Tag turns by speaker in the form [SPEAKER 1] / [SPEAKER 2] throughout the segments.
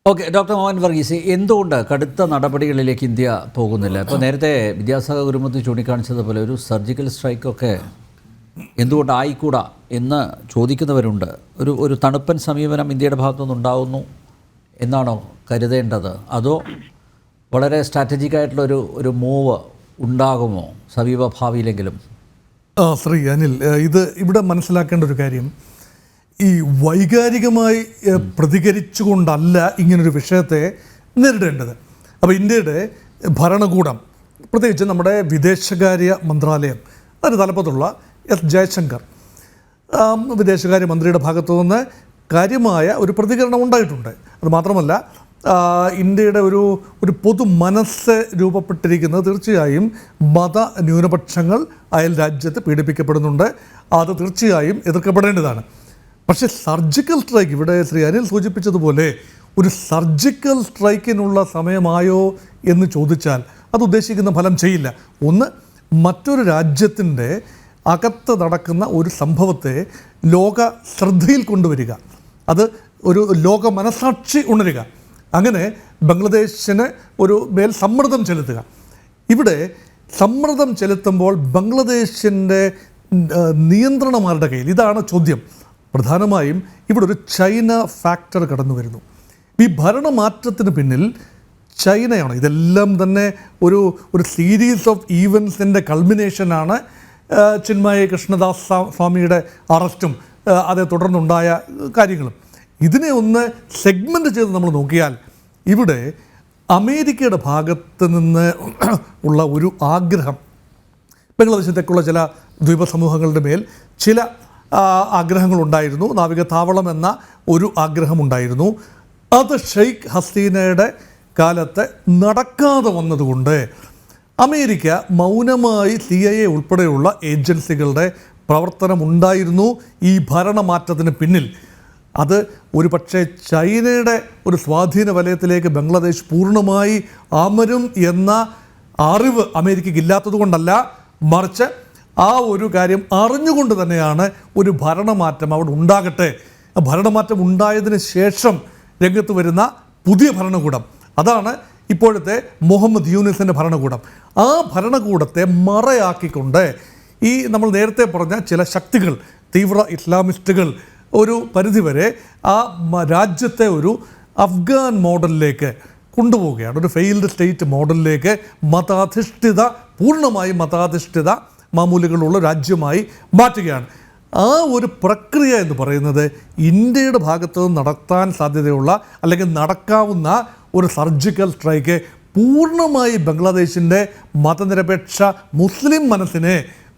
[SPEAKER 1] Okay, doctor Mohan Varghese, എന്തുകൊണ്ട് കടുത്ത നടപടികളിലേക്ക് ഇന്ത്യ പോകുന്നില്ല? ഇപ്പോൾ നേരത്തെ വിദ്യാസാഗർ ഗുരുമൂർത്തി ചൂണ്ടിക്കാണിച്ചതുപോലെ ഒരു സർജിക്കൽ സ്ട്രൈക്കൊക്കെ എന്തുകൊണ്ട് ആയിക്കൂടാ എന്ന് ചോദിക്കുന്നവരുണ്ട്. ഒരു തണുപ്പൻ സമീപനം ഇന്ത്യയുടെ ഭാഗത്തുനിന്ന് ഉണ്ടാകുന്നു എന്നാണോ കരുതേണ്ടത്, അതോ വളരെ സ്ട്രാറ്റജിക്കായിട്ടുള്ള ഒരു മൂവ് ഉണ്ടാകുമോ സമീപ ഭാവിയിലെങ്കിലും?
[SPEAKER 2] ശ്രീ അനിൽ, ഇവിടെ മനസ്സിലാക്കേണ്ട ഒരു കാര്യം, ഈ വൈകാരികമായി പ്രതികരിച്ചുകൊണ്ടല്ല ഇങ്ങനൊരു വിഷയത്തെ നേരിടേണ്ടത്. അപ്പോൾ ഇന്ത്യയുടെ ഭരണകൂടം, പ്രത്യേകിച്ച് നമ്മുടെ വിദേശകാര്യ മന്ത്രാലയം, അതിന് തലപ്പത്തുള്ള എസ് ജയശങ്കർ വിദേശകാര്യ മന്ത്രിയുടെ ഭാഗത്തു നിന്ന് കാര്യമായ ഒരു പ്രതികരണം ഉണ്ടായിട്ടുണ്ട്. അതുമാത്രമല്ല, ഇന്ത്യയുടെ ഒരു പൊതു മനസ്സ് രൂപപ്പെട്ടിരിക്കുന്നത് തീർച്ചയായും മത ന്യൂനപക്ഷങ്ങൾ അയൽ രാജ്യത്ത് പീഡിപ്പിക്കപ്പെടുന്നുണ്ട്. അത് തീർച്ചയായും എതിർക്കപ്പെടേണ്ടതാണ്. പക്ഷേ സർജിക്കൽ സ്ട്രൈക്ക്, ഇവിടെ ശ്രീ അനിൽ സൂചിപ്പിച്ചതുപോലെ ഒരു സർജിക്കൽ സ്ട്രൈക്കിനുള്ള സമയമായോ എന്ന് ചോദിച്ചാൽ അത് ഉദ്ദേശിക്കുന്ന ഫലം ചെയ്യില്ല. ഒന്ന്, മറ്റൊരു രാജ്യത്തിൻ്റെ അകത്ത് നടക്കുന്ന ഒരു സംഭവത്തെ ലോക ശ്രദ്ധയിൽ കൊണ്ടുവരിക, അത് ഒരു ലോക മനസാക്ഷി ഉണരുക, അങ്ങനെ ബംഗ്ലാദേശിന് ഒരു മേൽ സമ്മർദ്ദം ചെലുത്തുക. ഇവിടെ സമ്മർദ്ദം ചെലുത്തുമ്പോൾ ബംഗ്ലാദേശിൻ്റെ നിയന്ത്രണം ആരുടെ കയ്യിൽ? ഇതാണ് ചോദ്യം. പ്രധാനമായും ഇവിടെ ഒരു ചൈന ഫാക്ടർ കടന്നു വരുന്നു. ഈ ഭരണമാറ്റത്തിന് പിന്നിൽ ചൈനയാണ്. ഇതെല്ലാം തന്നെ ഒരു സീരീസ് ഓഫ് ഈവൻസിൻ്റെ കൾമിനേഷനാണ് ചിന്മയ കൃഷ്ണദാസ് സ്വാമിയുടെ അറസ്റ്റും അതേ തുടർന്നുണ്ടായ കാര്യങ്ങളും. ഇതിനെ ഒന്ന് സെഗ്മെൻ്റ് ചെയ്ത് നമ്മൾ നോക്കിയാൽ ഇവിടെ അമേരിക്കയുടെ ഭാഗത്ത് നിന്ന് ഉള്ള ഒരു ആഗ്രഹം, ബംഗ്ലാദേശത്തേക്കുള്ള ചില ദ്വീപ സമൂഹങ്ങളുടെ മേൽ ചില ആഗ്രഹങ്ങളുണ്ടായിരുന്നു. നാവികത്താവളം എന്ന ഒരു ആഗ്രഹമുണ്ടായിരുന്നു. അത് ഷെയ്ഖ് ഹസീനയുടെ കാലത്ത് നടക്കാതെ വന്നതുകൊണ്ട് അമേരിക്ക മൗനമായി CIA ഉൾപ്പെടെയുള്ള ഏജൻസികളുടെ പ്രവർത്തനമുണ്ടായിരുന്നു ഈ ഭരണമാറ്റത്തിന് പിന്നിൽ. അത് ഒരു പക്ഷേ ചൈനയുടെ ഒരു സ്വാധീന വലയത്തിലേക്ക് ബംഗ്ലാദേശ് പൂർണ്ണമായി അമരും എന്ന അറിവ് അമേരിക്കയ്ക്ക് ഇല്ലാത്തത് കൊണ്ടല്ല, മറിച്ച് ആ ഒരു കാര്യം അറിഞ്ഞുകൊണ്ട് തന്നെയാണ് ഒരു ഭരണമാറ്റം അവിടെ ഉണ്ടാകട്ടെ. ഭരണമാറ്റം ഉണ്ടായതിന് ശേഷം രംഗത്ത് വരുന്ന പുതിയ ഭരണകൂടം, അതാണ് ഇപ്പോഴത്തെ മുഹമ്മദ് യൂനിസിൻ്റെ ഭരണകൂടം. ആ ഭരണകൂടത്തെ മറയാക്കിക്കൊണ്ട് ഈ നമ്മൾ നേരത്തെ പറഞ്ഞ ചില ശക്തികൾ, തീവ്ര ഇസ്ലാമിസ്റ്റുകൾ ഒരു പരിധിവരെ ആ രാജ്യത്തെ ഒരു അഫ്ഗാൻ മോഡലിലേക്ക് കൊണ്ടുപോവുകയാണ്. ഒരു ഫെയിൽഡ് സ്റ്റേറ്റ് മോഡലിലേക്ക് പൂർണ്ണമായും മതാധിഷ്ഠിത മാമൂലുകളുള്ള രാജ്യമായി മാറ്റുകയാണ്. ആ ഒരു പ്രക്രിയ എന്ന് പറയുന്നത് ഇന്ത്യയുടെ ഭാഗത്ത് നിന്ന് നടത്താൻ സാധ്യതയുള്ള അല്ലെങ്കിൽ നടക്കാവുന്ന ഒരു സർജിക്കൽ സ്ട്രൈക്ക് പൂർണ്ണമായി ബംഗ്ലാദേശിൻ്റെ മതനിരപേക്ഷ മുസ്ലിം മനസ്സിനെ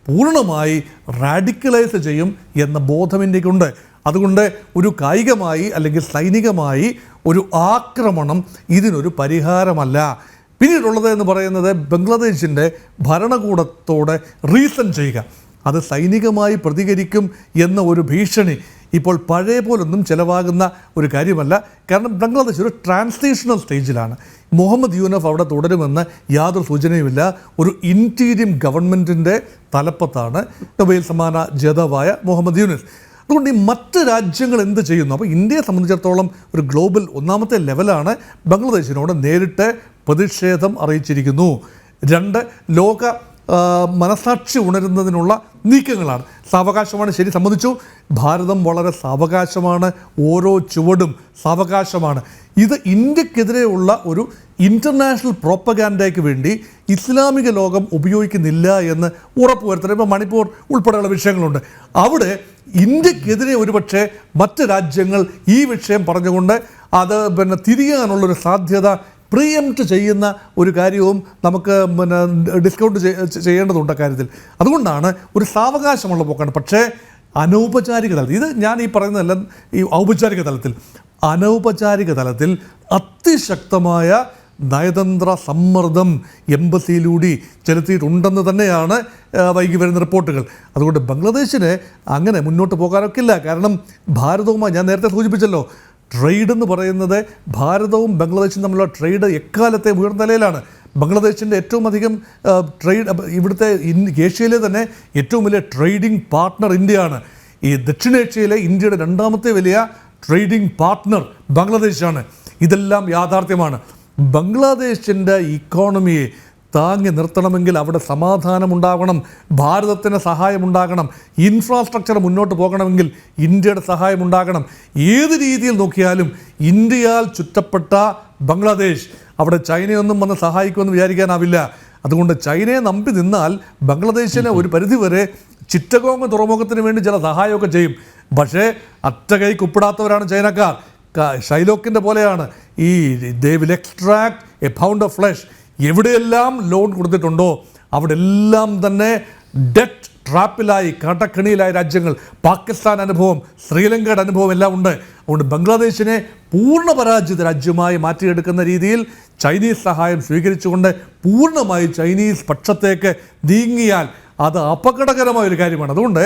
[SPEAKER 2] പൂർണ്ണമായി റാഡിക്കലൈസ് ചെയ്യും എന്ന ബോധം ഇന്ത്യക്കുണ്ട്. അതുകൊണ്ട് ഒരു കായികമായി അല്ലെങ്കിൽ സൈനികമായി ഒരു ആക്രമണം ഇതിനൊരു പരിഹാരമല്ല. പിന്നീടുള്ളത് എന്ന് പറയുന്നത് ബംഗ്ലാദേശിൻ്റെ ഭരണകൂടത്തോട് റീസൺ ചെയ്യുക, അത് സൈനികമായി പ്രതികരിക്കും എന്ന ഒരു ഭീഷണി ഇപ്പോൾ പഴയ പോലൊന്നും ചിലവാകുന്ന ഒരു കാര്യമല്ല. കാരണം ബംഗ്ലാദേശ് ഒരു ട്രാൻസിഷണൽ സ്റ്റേജിലാണ്. മുഹമ്മദ് യൂനഫ് അവിടെ തുടരുമെന്ന് യാതൊരു സൂചനയുമില്ല. ഒരു ഇൻറ്റീരിയം ഗവൺമെൻറ്റിൻ്റെ തലപ്പത്താണ് നൊബേൽ സമ്മാന ജേതാവായ മുഹമ്മദ് യൂനസ്. അതുകൊണ്ട് ഈ മറ്റ് രാജ്യങ്ങൾ എന്ത് ചെയ്യുന്നു? അപ്പോൾ ഇന്ത്യയെ സംബന്ധിച്ചിടത്തോളം ഒരു ഗ്ലോബൽ ഒന്നാമത്തെ ലെവലാണ് ബംഗ്ലാദേശിനോട് നേരിട്ട് പ്രതിഷേധം അറിയിച്ചിരിക്കുന്നു. 2, ലോക മനസാക്ഷി ഉണരുന്നതിനുള്ള നീക്കങ്ങളാണ്. സാവകാശമാണ്, ശരി, സമ്മതിച്ചു. ഭാരതം വളരെ സാവകാശമാണ്, ഓരോ ചുവടും സാവകാശമാണ്. ഇത് ഇന്ത്യക്കെതിരെയുള്ള ഒരു ഇൻ്റർനാഷണൽ പ്രോപ്പഗാൻഡയ്ക്ക് വേണ്ടി ഇസ്ലാമിക ലോകം ഉപയോഗിക്കുന്നില്ല എന്ന് ഉറപ്പുവരുത്തണം. ഇപ്പോൾ മണിപ്പൂർ ഉൾപ്പെടെയുള്ള വിഷയങ്ങളുണ്ട്. അവിടെ ഇന്ത്യക്കെതിരെ ഒരുപക്ഷെ മറ്റ് രാജ്യങ്ങൾ ഈ വിഷയം പറഞ്ഞുകൊണ്ട് അത് തിരിയാനുള്ളൊരു സാധ്യത പ്രീഎംപ്റ്റ് ചെയ്യുന്ന ഒരു കാര്യവും നമുക്ക് ഡിസ്കൗണ്ട് ചെയ്യേണ്ടതുണ്ട് കാര്യത്തിൽ. അതുകൊണ്ടാണ് ഒരു സാവകാശമുള്ള പോക്കാണ്. പക്ഷേ അനൗപചാരിക തലത്തിൽ, ഇത് ഞാൻ ഈ പറയുന്നതെല്ലാം ഈ ഔപചാരിക തലത്തിൽ, അനൗപചാരിക തലത്തിൽ അതിശക്തമായ നയതന്ത്ര സമ്മർദ്ദം എംബസിയിലൂടെ ചെലുത്തിയിട്ടുണ്ടെന്ന് തന്നെയാണ് വൈകി വരുന്ന റിപ്പോർട്ടുകൾ. അതുകൊണ്ട് ബംഗ്ലാദേശിന് അങ്ങനെ മുന്നോട്ട് പോകാനൊക്കെ ഇല്ല. കാരണം ഭാരതവുമായി ഞാൻ നേരത്തെ സൂചിപ്പിച്ചല്ലോ, ട്രേഡ് എന്ന് പറയുന്നത് ഭാരതവും ബംഗ്ലാദേശും തമ്മിലുള്ള ട്രേഡ് എക്കാലത്തെ ഉയർന്ന നിലയിലാണ്. ബംഗ്ലാദേശിൻ്റെ ഏറ്റവും അധികം ട്രേഡ്, ഇവിടുത്തെ ഏഷ്യയിലെ തന്നെ ഏറ്റവും വലിയ ട്രേഡിംഗ് പാർട്ട്ണർ ഇന്ത്യയാണ്. ഈ ദക്ഷിണേഷ്യയിലെ ഇന്ത്യയുടെ 2ാമത്തെ വലിയ ട്രേഡിംഗ് പാർട്ട്ണർ ബംഗ്ലാദേശാണ്. ഇതെല്ലാം യാഥാർത്ഥ്യമാണ്. ബംഗ്ലാദേശിൻ്റെ ഇക്കോണമിയെ താങ്ങി നിർത്തണമെങ്കിൽ അവിടെ സമാധാനമുണ്ടാകണം, ഭാരതത്തിന് സഹായമുണ്ടാകണം, ഇൻഫ്രാസ്ട്രക്ചർ മുന്നോട്ട് പോകണമെങ്കിൽ ഇന്ത്യയുടെ സഹായമുണ്ടാകണം. ഏത് രീതിയിൽ നോക്കിയാലും ഇന്ത്യയാൽ ചുറ്റപ്പെട്ട ബംഗ്ലാദേശ്, അവിടെ ചൈനയൊന്നും വന്ന് സഹായിക്കുമെന്ന് വിചാരിക്കാനാവില്ല. അതുകൊണ്ട് ചൈനയെ നമ്പി നിന്നാൽ ബംഗ്ലാദേശിന് ഒരു പരിധിവരെ ചിറ്റഗോങ് തുറമുഖത്തിന് വേണ്ടി ചില സഹായമൊക്കെ ചെയ്യും. പക്ഷേ അറ്റകൈ കുപ്പിടാത്തവരാണ് ചൈനക്കാർ. ഷൈലോക്കിൻ്റെ പോലെയാണ് ഈ they will extract A pound of flush. എവിടെയെല്ലാം ലോൺ കൊടുത്തിട്ടുണ്ടോ അവിടെ എല്ലാം തന്നെ ഡെറ്റ് ട്രാപ്പിലായി, കടക്കണിയിലായ രാജ്യങ്ങൾ. പാകിസ്ഥാൻ അനുഭവം, ശ്രീലങ്കയുടെ അനുഭവം എല്ലാം ഉണ്ട്. അതുകൊണ്ട് ബംഗ്ലാദേശിനെ പൂർണ്ണ പരാജിത രാജ്യമായി മാറ്റിയെടുക്കുന്ന രീതിയിൽ ചൈനീസ് സഹായം സ്വീകരിച്ചുകൊണ്ട് പൂർണ്ണമായി ചൈനീസ് പക്ഷത്തേക്ക് നീങ്ങിയാൽ അത് അപകടകരമായ ഒരു കാര്യമാണ്. അതുകൊണ്ട്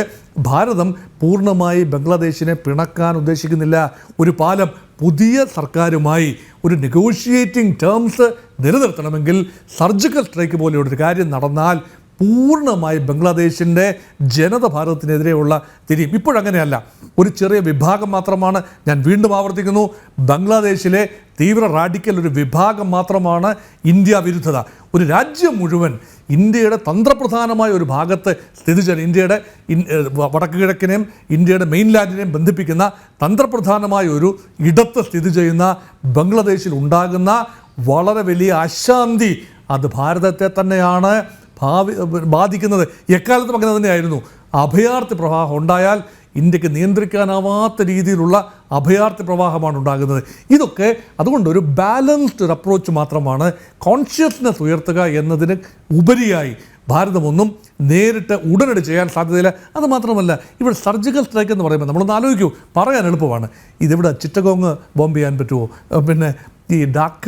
[SPEAKER 2] ഭാരതം പൂർണ്ണമായി ബംഗ്ലാദേശിനെ പിണക്കാൻ ഉദ്ദേശിക്കുന്നില്ല. ഒരു പാലം പുതിയ സർക്കാരുമായി ഒരു നെഗോഷിയേറ്റിംഗ് ടേംസ് നിലനിർത്തണമെങ്കിൽ സർജിക്കൽ സ്ട്രൈക്ക് പോലെയുള്ളൊരു കാര്യം നടന്നാൽ പൂർണ്ണമായി ബംഗ്ലാദേശിൻ്റെ ജനത ഭാരതത്തിനെതിരെയുള്ള തിരിയും. ഇപ്പോഴങ്ങനെയല്ല, ഒരു ചെറിയ വിഭാഗം മാത്രമാണ്. ഞാൻ വീണ്ടും ആവർത്തിക്കുന്നു, ബംഗ്ലാദേശിലെ തീവ്ര റാഡിക്കൽ ഒരു വിഭാഗം മാത്രമാണ് ഇന്ത്യ വിരുദ്ധത. ഒരു രാജ്യം മുഴുവൻ ഇന്ത്യയുടെ തന്ത്രപ്രധാനമായ ഒരു ഭാഗത്ത് സ്ഥിതി ചെയ്യുന്ന, ഇന്ത്യയുടെ വടക്ക് കിഴക്കിനെയും ഇന്ത്യയുടെ മെയിൻലാൻഡിനെയും ബന്ധിപ്പിക്കുന്ന തന്ത്രപ്രധാനമായ ഒരു ഇടത്ത് സ്ഥിതി ചെയ്യുന്ന ബംഗ്ലാദേശിൽ ഉണ്ടാകുന്ന വളരെ വലിയ അശാന്തി അത് ഭാരതത്തെ തന്നെയാണ് ബാധിക്കുന്നത്. എക്കാലത്തും അങ്ങനെ തന്നെയായിരുന്നു. അഭയാർത്ഥി പ്രവാഹം ഉണ്ടായാൽ ഇന്ത്യക്ക് നിയന്ത്രിക്കാനാവാത്ത രീതിയിലുള്ള അഭയാർത്ഥി പ്രവാഹമാണ് ഉണ്ടാകുന്നത്. ഇതൊക്കെ അതുകൊണ്ട് ഒരു ബാലൻസ്ഡ് ഒരു അപ്രോച്ച് മാത്രമാണ്. കോൺഷ്യസ്നെസ് ഉയർത്തുക എന്നതിന് ഉപരിയായി ഭാരതമൊന്നും നേരിട്ട് ഉടനടി ചെയ്യാൻ സാധ്യതയില്ല. അത് മാത്രമല്ല, ഇവിടെ സർജിക്കൽ സ്ട്രൈക്ക് എന്ന് പറയുമ്പോൾ നമ്മളൊന്ന് ആലോചിക്കൂ, പറയാൻ എളുപ്പമാണ്. ഇതിവിടെ ചിറ്റഗോങ് ബോംബ് ചെയ്യാൻ പറ്റുമോ? പിന്നെ ഈ ഡാക്ക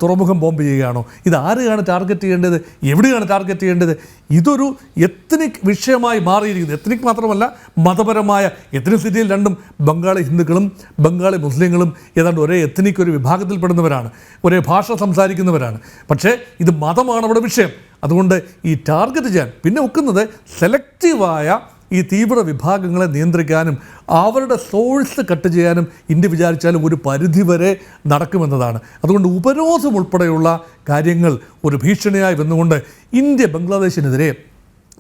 [SPEAKER 2] തുറമുഖം ബോംബ് ചെയ്യുകയാണോ? ഇത് ആരെയാണ് ടാർഗറ്റ് ചെയ്യേണ്ടത്? എവിടെയാണ് ടാർഗറ്റ് ചെയ്യേണ്ടത്? ഇതൊരു എത്നിക് വിഷയമായി മാറിയിരിക്കുന്നു. എത്നിക് മാത്രമല്ല, മതപരമായ എത്നിസിറ്റിയിൽ രണ്ടും ബംഗാളി ഹിന്ദുക്കളും ബംഗാളി മുസ്ലിങ്ങളും ഏതാണ്ട് ഒരേ എത്നിക് ഒരു വിഭാഗത്തിൽപ്പെടുന്നവരാണ്, ഒരേ ഭാഷ സംസാരിക്കുന്നവരാണ്. പക്ഷേ ഇത് മതമാണ് അവിടെ വിഷയം. അതുകൊണ്ട് ഈ ടാർഗറ്റ് ചെയ്യാൻ പിന്നെ ഒക്കുന്നത് സെലക്റ്റീവായ ഈ തീവ്ര വിഭാഗങ്ങളെ നിയന്ത്രിക്കാനും അവരുടെ സോഴ്സ് കട്ട് ചെയ്യാനും ഇന്ത്യ വിചാരിച്ചാലും ഒരു പരിധിവരെ നടക്കുമെന്നതാണ്. അതുകൊണ്ട് ഉപരോധം ഉൾപ്പെടെയുള്ള കാര്യങ്ങൾ ഒരു ഭീഷണിയായി വന്നുകൊണ്ട് ഇന്ത്യ ബംഗ്ലാദേശിനെതിരെ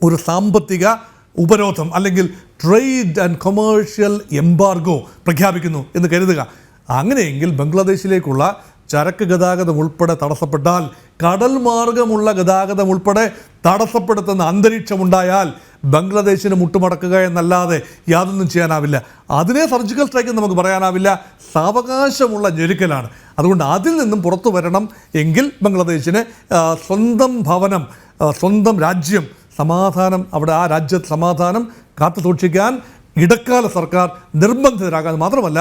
[SPEAKER 2] ഒരു സാമ്പത്തിക ഉപരോധം അല്ലെങ്കിൽ ട്രേഡ് ആൻഡ് കൊമേഴ്ഷ്യൽ എംബാർഗോ പ്രഖ്യാപിക്കുന്നു എന്ന് കരുതുക. അങ്ങനെയെങ്കിൽ ബംഗ്ലാദേശിലേക്കുള്ള ചരക്ക് ഗതാഗതം ഉൾപ്പെടെ തടസ്സപ്പെട്ടാൽ, കടൽ മാർഗമുള്ള ഗതാഗതം ഉൾപ്പെടെ തടസ്സപ്പെടുത്തുന്ന അന്തരീക്ഷമുണ്ടായാൽ ബംഗ്ലാദേശിന് മുട്ടുമടക്കുക എന്നല്ലാതെ യാതൊന്നും ചെയ്യാനാവില്ല. അതിനെ സർജിക്കൽ സ്ട്രൈക്ക് നമുക്ക് പറയാനാവില്ല. സാവകാശമുള്ള ഞെരുക്കലാണ്. അതുകൊണ്ട് അതിൽ നിന്നും പുറത്തു വരണം എങ്കിൽ ബംഗ്ലാദേശിന് സ്വന്തം ഭവനം, സ്വന്തം രാജ്യം, സമാധാനം, അവിടെ ആ രാജ്യത്ത് സമാധാനം കാത്തു സൂക്ഷിക്കാൻ ഇടക്കാല സർക്കാർ നിർബന്ധിതരാകാൻ. മാത്രമല്ല,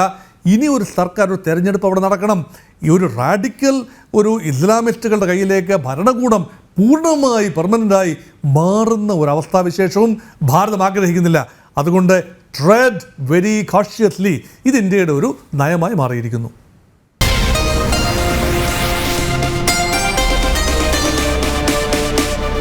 [SPEAKER 2] ഇനി ഒരു സർക്കാർ, ഒരു തെരഞ്ഞെടുപ്പ് അവിടെ നടക്കണം. ഈ ഒരു റാഡിക്കൽ ഒരു ഇസ്ലാമിസ്റ്റുകളുടെ കയ്യിലേക്ക് ഭരണകൂടം പൂർണ്ണമായി പെർമനൻ്റായി മാറുന്ന ഒരു അവസ്ഥാവിശേഷവും ഭാരതം ആഗ്രഹിക്കുന്നില്ല. അതുകൊണ്ട് ട്രെഡ് വെരി കോഷ്യസ്ലി, ഇത് ഇന്ത്യയുടെ ഒരു നയമായി മാറിയിരിക്കുന്നു.